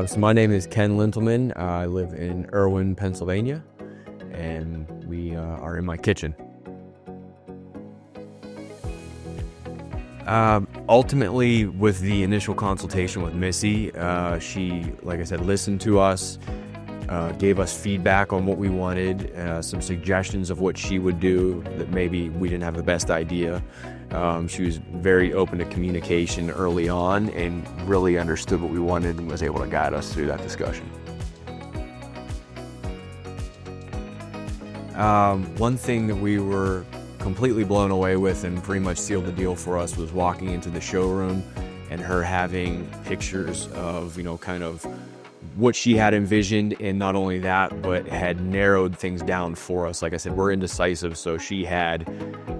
So my name is Ken Lintelman. I live in Irwin, Pennsylvania, and we are in my kitchen. Ultimately, with the initial consultation with Missy, she, like I said, listened to us, gave us feedback on what we wanted, some suggestions of what she would do that maybe we didn't have the best idea. She was very open to communication early on and really understood what we wanted and was able to guide us through that discussion. One thing that we were completely blown away with and pretty much sealed the deal for us was walking into the showroom and her having pictures of, kind of what she had envisioned, and not only that, but had narrowed things down for us. Like I said, we're indecisive, so she had,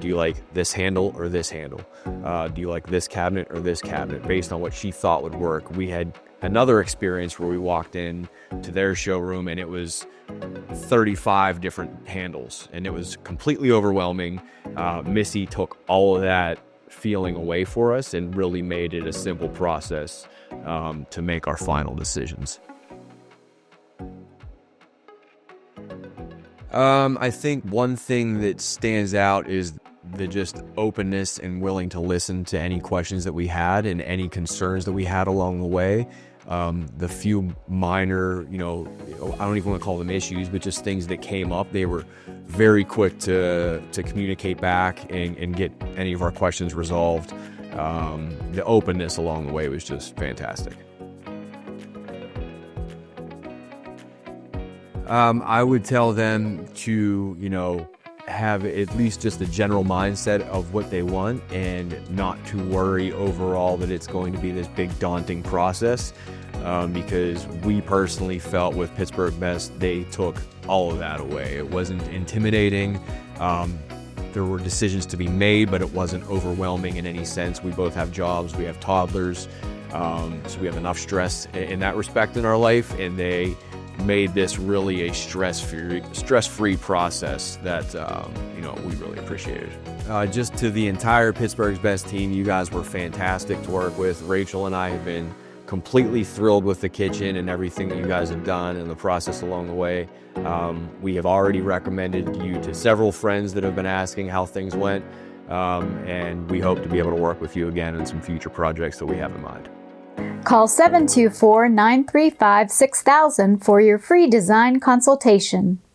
do you like this handle or this handle? Do you like this cabinet or this cabinet? Based on what she thought would work. We had another experience where we walked in to their showroom and it was 35 different handles, and it was completely overwhelming. Missy took all of that feeling away for us and really made it a simple process to make our final decisions. I think one thing that stands out is the just openness and willing to listen to any questions that we had and any concerns that we had along the way. The few minor, I don't even want to call them issues, but just things that came up, they were very quick to communicate back and get any of our questions resolved. The openness along the way was just fantastic. I would tell them to, have at least just a general mindset of what they want and not to worry overall that it's going to be this big daunting process, because we personally felt with Pittsburgh Best, they took all of that away. It wasn't intimidating. There were decisions to be made, but it wasn't overwhelming in any sense. We both have jobs, we have toddlers, so we have enough stress in that respect in our life, and they made this really a stress-free process that we really appreciated. Just to the entire Pittsburgh's Best team, you guys were fantastic to work with. Rachel and I have been completely thrilled with the kitchen and everything that you guys have done and the process along the way. We have already recommended you to several friends that have been asking how things went, and we hope to be able to work with you again on some future projects that we have in mind. Call 724-935-6000 for your free design consultation.